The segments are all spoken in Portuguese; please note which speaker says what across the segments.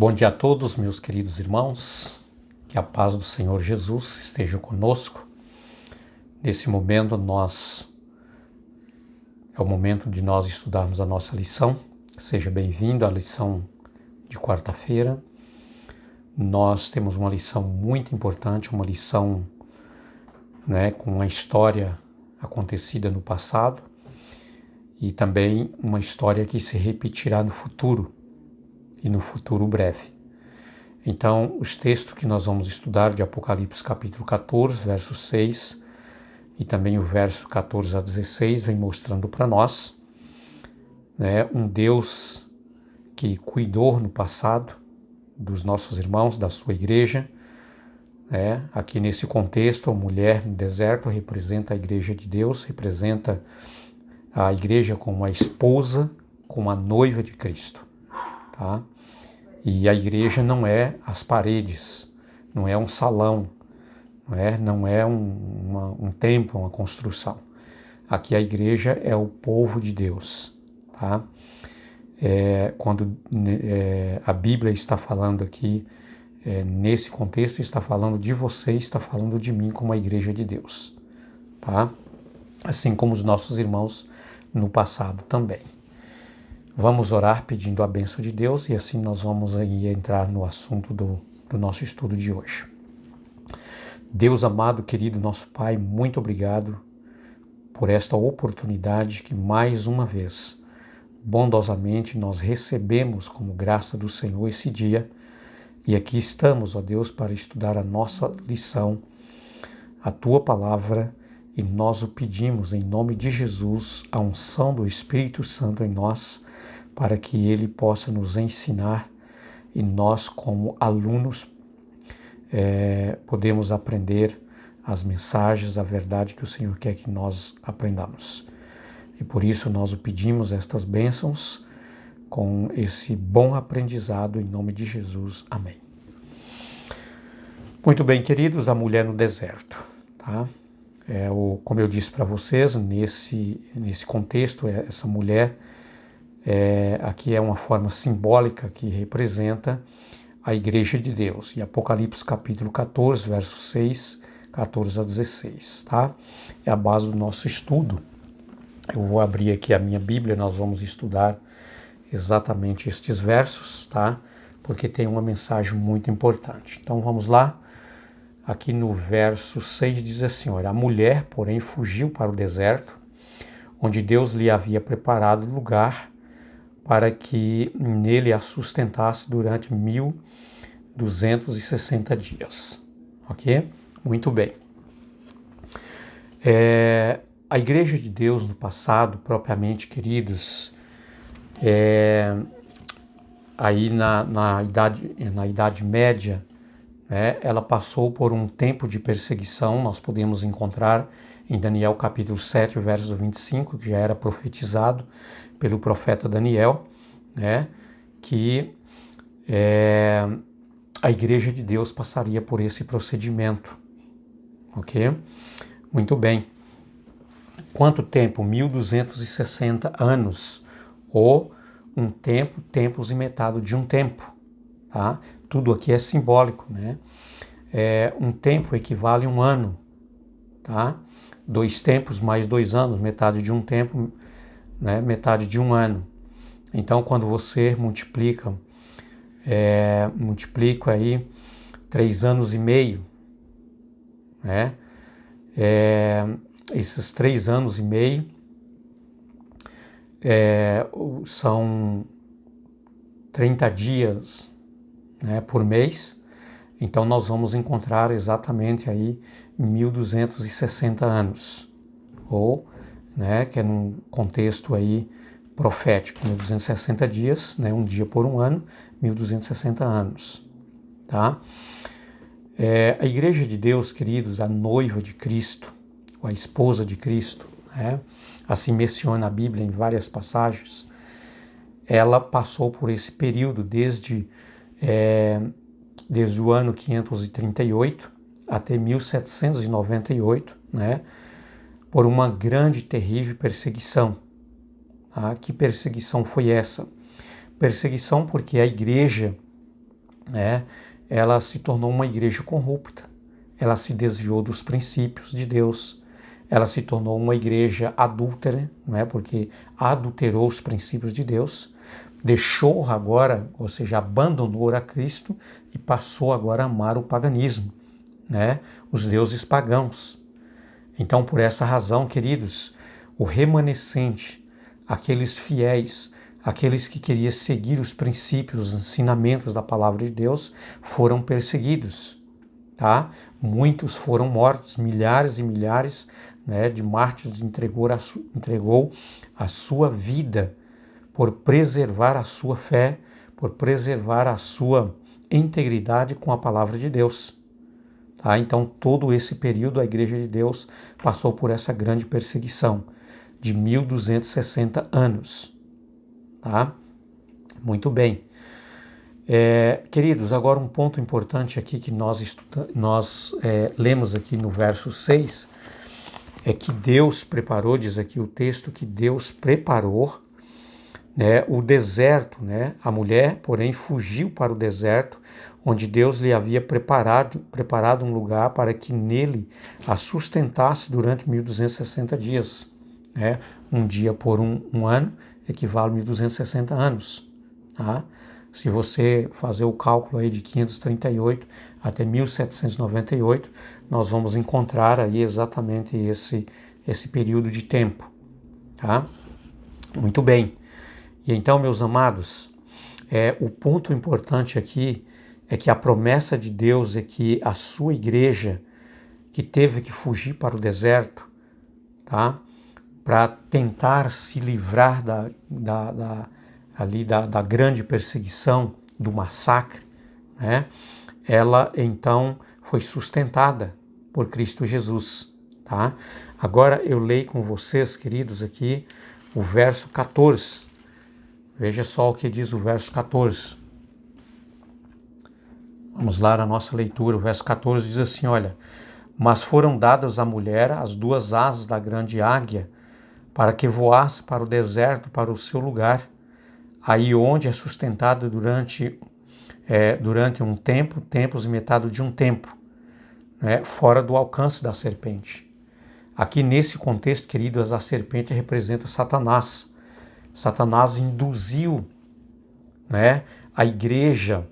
Speaker 1: Bom dia a todos, meus queridos irmãos, que a paz do Senhor Jesus esteja conosco. Nesse momento é o momento de nós estudarmos a nossa lição. Seja bem-vindo à lição de quarta-feira. Nós temos uma lição muito importante, uma lição com uma história acontecida no passado e também uma história que se repetirá no futuro e no futuro breve. Então, os textos que nós vamos estudar de Apocalipse capítulo 14, verso 6 e também o verso 14 a 16 vem mostrando para nós um Deus que cuidou no passado dos nossos irmãos, da sua igreja. Aqui nesse contexto, a mulher no deserto representa a igreja de Deus, representa a igreja como a esposa, como a noiva de Cristo. Tá? E a igreja não é as paredes, não é um salão, não é um templo, uma construção. Aqui a igreja é o povo de Deus. Tá? Quando a Bíblia está falando aqui, nesse contexto, está falando de você, está falando de mim como a igreja de Deus. Tá? Assim como os nossos irmãos no passado também. Vamos orar pedindo a bênção de Deus e assim nós vamos aí entrar no assunto do nosso estudo de hoje. Deus amado, querido, nosso Pai, muito obrigado por esta oportunidade que mais uma vez, bondosamente, nós recebemos como graça do Senhor esse dia e aqui estamos, ó Deus, para estudar a nossa lição, a Tua palavra, e nós o pedimos em nome de Jesus, a unção do Espírito Santo em nós, para que Ele possa nos ensinar e nós, como alunos, podemos aprender as mensagens, a verdade que o Senhor quer que nós aprendamos. E por isso nós o pedimos estas bênçãos com esse bom aprendizado em nome de Jesus. Amém. Muito bem, queridos, a mulher no deserto. Tá? Como eu disse para vocês, nesse contexto, essa mulher aqui é uma forma simbólica que representa a igreja de Deus. E Apocalipse capítulo 14, verso 6, 14 a 16. Tá? É a base do nosso estudo. Eu vou abrir aqui a minha Bíblia, nós vamos estudar exatamente estes versos, tá? Porque tem uma mensagem muito importante. Então vamos lá. Aqui no verso 6 diz assim, olha, a mulher, porém, fugiu para o deserto, onde Deus lhe havia preparado lugar para que nele a sustentasse durante 1260 dias. Ok? Muito bem. A igreja de Deus no passado, propriamente, queridos, aí na Idade Média, ela passou por um tempo de perseguição. Nós podemos encontrar em Daniel capítulo 7, verso 25, que já era profetizado pelo profeta Daniel, que a igreja de Deus passaria por esse procedimento. Ok? Muito bem. Quanto tempo? 1260 anos, ou um tempo, tempos e metade de um tempo. Tá? Tudo aqui é simbólico, um tempo equivale a um ano, tá? 2 tempos mais 2 anos, metade de um tempo, metade de um ano. Então, quando você multiplica aí 3 anos e meio, esses 3 anos e meio são 30 dias, por mês. Então nós vamos encontrar exatamente aí 1260 anos, ou, que é num contexto aí profético, 1260 dias, um dia por um ano, 1260 anos, tá? A igreja de Deus, queridos, a noiva de Cristo, ou a esposa de Cristo, assim menciona a Bíblia em várias passagens, ela passou por esse período desde o ano 538 até 1798, por uma grande, terrível perseguição. Que perseguição foi essa? Perseguição porque a igreja né, ela se tornou uma igreja corrupta. Ela se desviou dos princípios de Deus. Ela se tornou uma igreja adúltera, não é? Porque adulterou os princípios de Deus, deixou agora, ou seja, abandonou a Cristo e passou agora a amar o paganismo, né? Os deuses pagãos. Então, por essa razão, queridos, o remanescente, aqueles fiéis, aqueles que queriam seguir os princípios, os ensinamentos da palavra de Deus, foram perseguidos, tá? Muitos foram mortos, milhares e milhares, né, de mártires entregou a sua vida por preservar a sua fé, por preservar a sua integridade com a palavra de Deus. Tá? Então, todo esse período, a Igreja de Deus passou por essa grande perseguição de 1260 anos. Tá? Muito bem. Queridos, agora um ponto importante aqui que nós lemos aqui no verso 6, é que Deus preparou, diz aqui o texto, que Deus preparou, né, o deserto, né? A mulher, porém, fugiu para o deserto, onde Deus lhe havia preparado um lugar para que nele a sustentasse durante 1260 dias. Né? Um dia por um ano equivale a 1260 anos. Tá? Se você fazer o cálculo aí de 538 até 1798, nós vamos encontrar aí exatamente esse período de tempo. Tá? Muito bem. E então, meus amados, o ponto importante aqui é que a promessa de Deus é que a sua igreja, que teve que fugir para o deserto, tá? Para tentar se livrar da grande perseguição, do massacre, né? Ela então foi sustentada por Cristo Jesus. Tá? Agora eu leio com vocês, queridos, aqui o verso 14. Veja só o que diz o verso 14. Vamos lá na nossa leitura. O verso 14 diz assim, olha: mas foram dadas à mulher as duas asas da grande águia, para que voasse para o deserto, para o seu lugar, aí onde é sustentada durante um tempo, tempos e metade de um tempo, né, fora do alcance da serpente. Aqui nesse contexto, queridos, a serpente representa Satanás. Satanás induziu, né, a igreja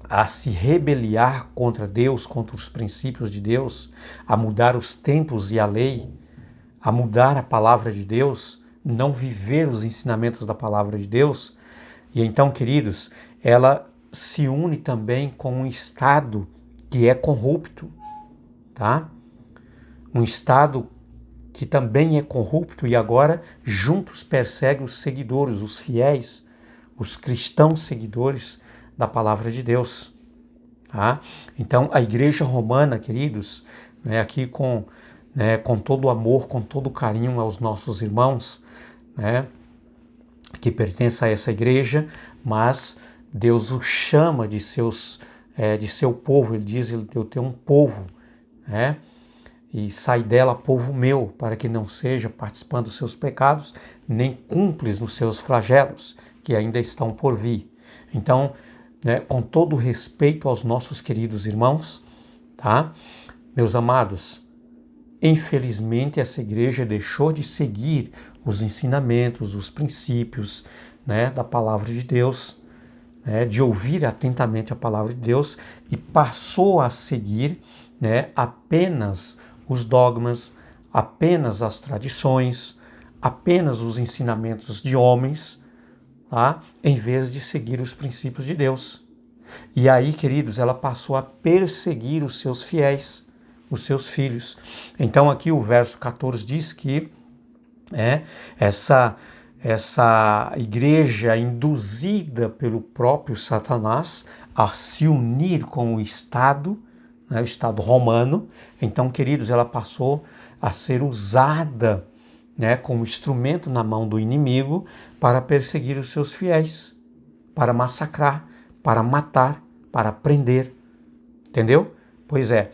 Speaker 1: a se rebeliar contra Deus, contra os princípios de Deus, a mudar os tempos e a lei, a mudar a palavra de Deus, não viver os ensinamentos da palavra de Deus. E então, queridos, ela se une também com um estado que é corrupto, tá? Um estado que também é corrupto e agora juntos persegue os seguidores, os fiéis, os cristãos seguidores da palavra de Deus. Tá? Então, a igreja romana, queridos, né, aqui com todo o amor, com todo o carinho aos nossos irmãos, né, que pertencem a essa igreja, mas Deus os chama de seu povo. Ele diz: eu tenho um povo, né? E sai dela, povo meu, para que não seja participando dos seus pecados, nem cúmplice nos seus flagelos, que ainda estão por vir. Então, né, com todo respeito aos nossos queridos irmãos, tá? Meus amados, infelizmente essa igreja deixou de seguir os ensinamentos, os princípios, né, da palavra de Deus, né, de ouvir atentamente a palavra de Deus, e passou a seguir, né, apenas os dogmas, apenas as tradições, apenas os ensinamentos de homens, tá? Em vez de seguir os princípios de Deus. E aí, queridos, ela passou a perseguir os seus fiéis, os seus filhos. Então aqui o verso 14 diz que essa igreja induzida pelo próprio Satanás a se unir com o Estado, né, o Estado romano. Então, queridos, ela passou a ser usada, né, como instrumento na mão do inimigo para perseguir os seus fiéis, para massacrar, para matar, para prender. Entendeu? Pois é.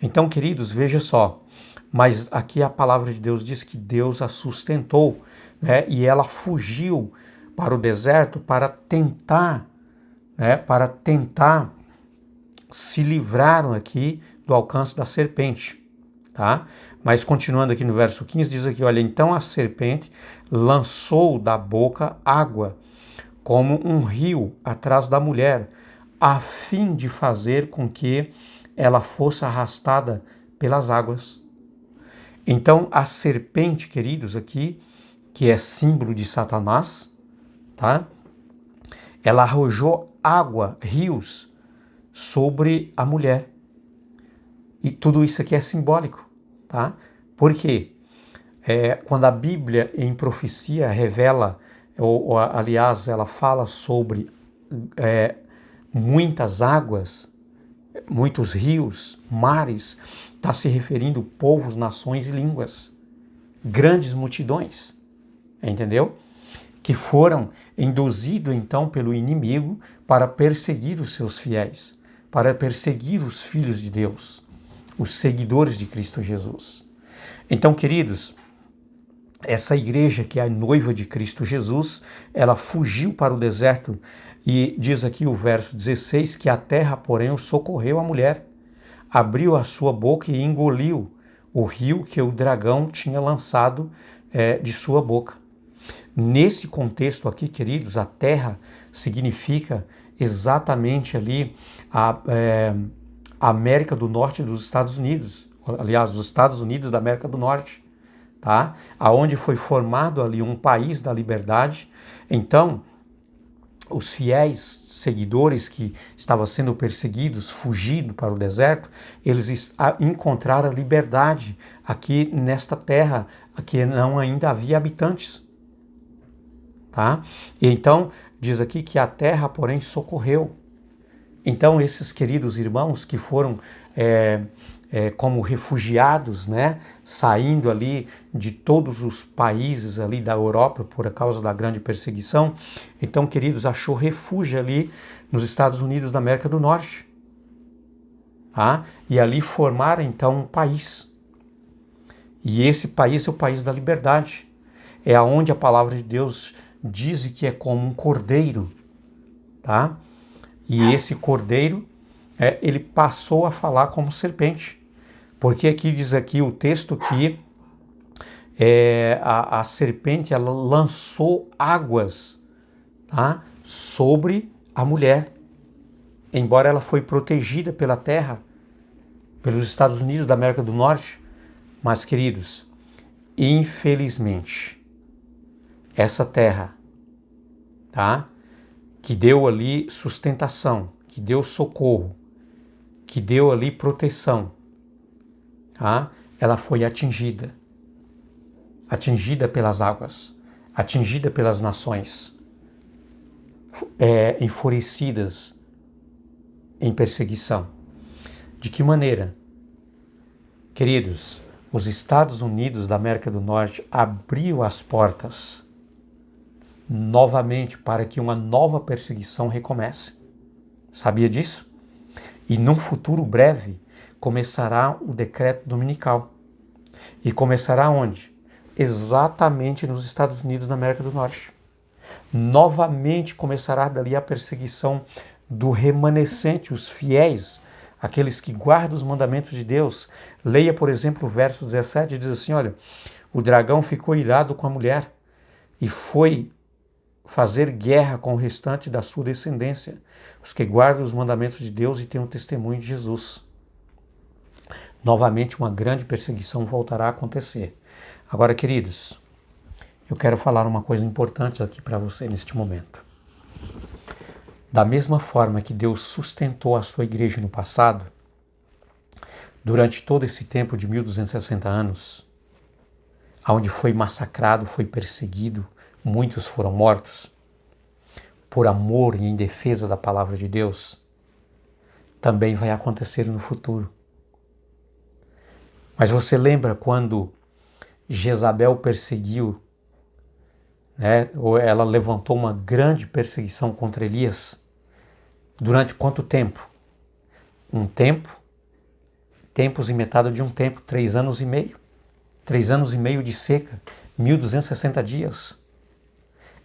Speaker 1: Então, queridos, veja só. Mas aqui a palavra de Deus diz que Deus a sustentou, né, e ela fugiu para o deserto para tentar, né, para tentar se livrar aqui do alcance da serpente, tá? Mas continuando aqui no verso 15, diz aqui, olha, então a serpente lançou da boca água, como um rio atrás da mulher, a fim de fazer com que ela fosse arrastada pelas águas. Então a serpente, queridos, aqui, que é símbolo de Satanás, tá? Ela arrojou água, rios, sobre a mulher. E tudo isso aqui é simbólico, tá? Por quê? Quando a Bíblia em profecia revela, aliás, ela fala sobre muitas águas, muitos rios, mares, está se referindo povos, nações e línguas, grandes multidões, entendeu? Que foram induzidos então pelo inimigo para perseguir os seus fiéis, para perseguir os filhos de Deus, os seguidores de Cristo Jesus. Então, queridos, essa igreja que é a noiva de Cristo Jesus, ela fugiu para o deserto e diz aqui o verso 16 que a terra, porém, socorreu a mulher, abriu a sua boca e engoliu o rio que o dragão tinha lançado de sua boca. Nesse contexto aqui, queridos, a terra significa exatamente ali a América do Norte dos Estados Unidos, aliás, os Estados Unidos da América do Norte, tá? Aonde foi formado ali um país da liberdade. Então, os fiéis seguidores que estavam sendo perseguidos, fugindo para o deserto, eles encontraram a liberdade aqui nesta terra, que não ainda havia habitantes. Tá? E então, diz aqui que a terra, porém, socorreu. Então, esses queridos irmãos que foram como refugiados, né, saindo ali de todos os países ali da Europa por causa da grande perseguição, então, queridos, achou refúgio ali nos Estados Unidos da América do Norte. Tá? E ali formaram, então, um país. E esse país é o país da liberdade. É aonde a palavra de Deus diz que é como um cordeiro, tá? E esse cordeiro, ele passou a falar como serpente, porque aqui diz aqui o texto que a serpente ela lançou águas, tá? Sobre a mulher, embora ela foi protegida pela terra, pelos Estados Unidos da América do Norte, mas queridos, infelizmente, essa terra, tá? Que deu ali sustentação, que deu socorro, que deu ali proteção, tá? Ela foi atingida pelas águas, atingida pelas nações, enfurecidas em perseguição. De que maneira? Queridos, os Estados Unidos da América do Norte abriu as portas novamente para que uma nova perseguição recomece. Sabia disso? E num futuro breve começará o decreto dominical. E começará onde? Exatamente nos Estados Unidos da América do Norte. Novamente começará dali a perseguição do remanescente, os fiéis, aqueles que guardam os mandamentos de Deus. Leia, por exemplo, o verso 17, diz assim, olha, o dragão ficou irado com a mulher e foi fazer guerra com o restante da sua descendência, os que guardam os mandamentos de Deus e têm o testemunho de Jesus. Novamente uma grande perseguição voltará a acontecer. Agora, queridos, eu quero falar uma coisa importante aqui para você neste momento. Da mesma forma que Deus sustentou a sua igreja no passado, durante todo esse tempo de 1260 anos, onde foi massacrado, foi perseguido, muitos foram mortos, por amor e em defesa da palavra de Deus, também vai acontecer no futuro. Mas você lembra quando Jezabel perseguiu, né, ou ela levantou uma grande perseguição contra Elias? Durante quanto tempo? Um tempo, tempos e metade de um tempo, 3 anos e meio. 3 anos e meio de seca, 1260 dias.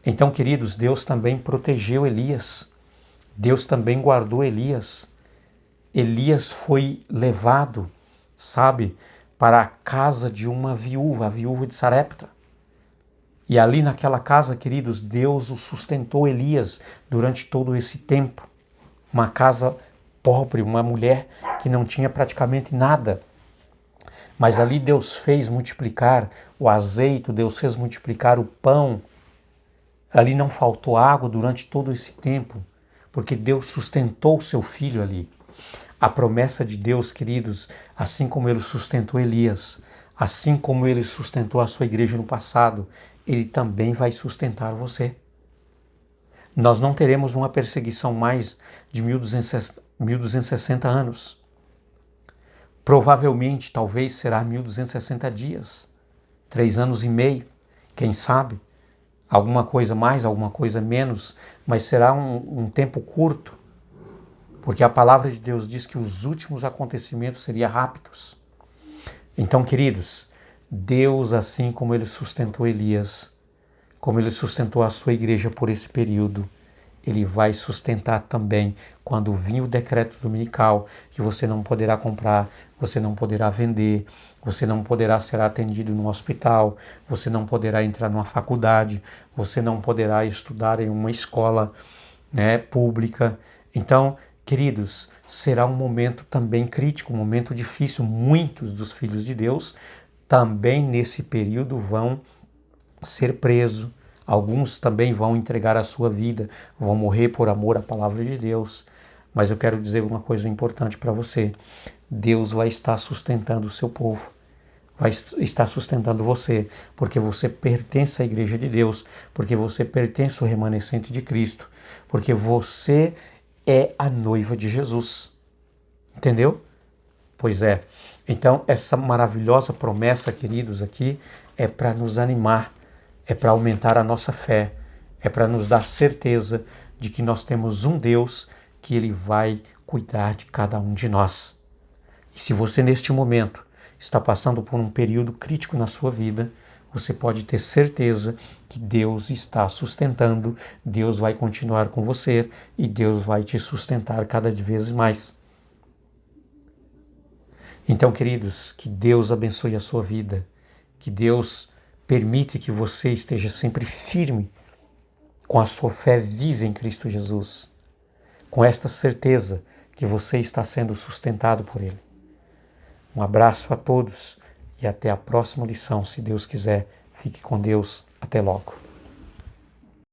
Speaker 1: Então, queridos, Deus também protegeu Elias Deus também guardou Elias. Elias foi levado, sabe, para a casa de uma viúva, a viúva de Sarepta. E ali naquela casa, queridos, Deus o sustentou Elias durante todo esse tempo. Uma casa pobre, uma mulher que não tinha praticamente nada. Mas ali Deus fez multiplicar o azeite, Deus fez multiplicar o pão. Ali não faltou água durante todo esse tempo, porque Deus sustentou o seu filho ali. A promessa de Deus, queridos, assim como Ele sustentou Elias, assim como Ele sustentou a sua igreja no passado, Ele também vai sustentar você. Nós não teremos uma perseguição mais de 1260 anos. Provavelmente, talvez será 1260 dias, 3 anos e meio, quem sabe? Alguma coisa mais, alguma coisa menos, mas será um tempo curto, porque a palavra de Deus diz que os últimos acontecimentos seriam rápidos. Então, queridos, Deus, assim como Ele sustentou Elias, como Ele sustentou a sua igreja por esse período, Ele vai sustentar também quando vir o decreto dominical, que você não poderá comprar, você não poderá vender, você não poderá ser atendido no hospital, você não poderá entrar numa faculdade, você não poderá estudar em uma escola, pública. Então, queridos, será um momento também crítico, um momento difícil. Muitos dos filhos de Deus também nesse período vão ser presos. Alguns também vão entregar a sua vida, vão morrer por amor à palavra de Deus. Mas eu quero dizer uma coisa importante para você. Deus vai estar sustentando o seu povo, vai estar sustentando você, porque você pertence à igreja de Deus, porque você pertence ao remanescente de Cristo, porque você é a noiva de Jesus. Entendeu? Pois é. Então, essa maravilhosa promessa, queridos, aqui é para nos animar, é para aumentar a nossa fé, é para nos dar certeza de que nós temos um Deus que Ele vai cuidar de cada um de nós. E se você neste momento está passando por um período crítico na sua vida, você pode ter certeza que Deus está sustentando, Deus vai continuar com você e Deus vai te sustentar cada vez mais. Então, queridos, que Deus abençoe a sua vida, que Deus permite que você esteja sempre firme com a sua fé viva em Cristo Jesus, com esta certeza que você está sendo sustentado por Ele. Um abraço a todos e até a próxima lição, se Deus quiser. Fique com Deus. Até logo.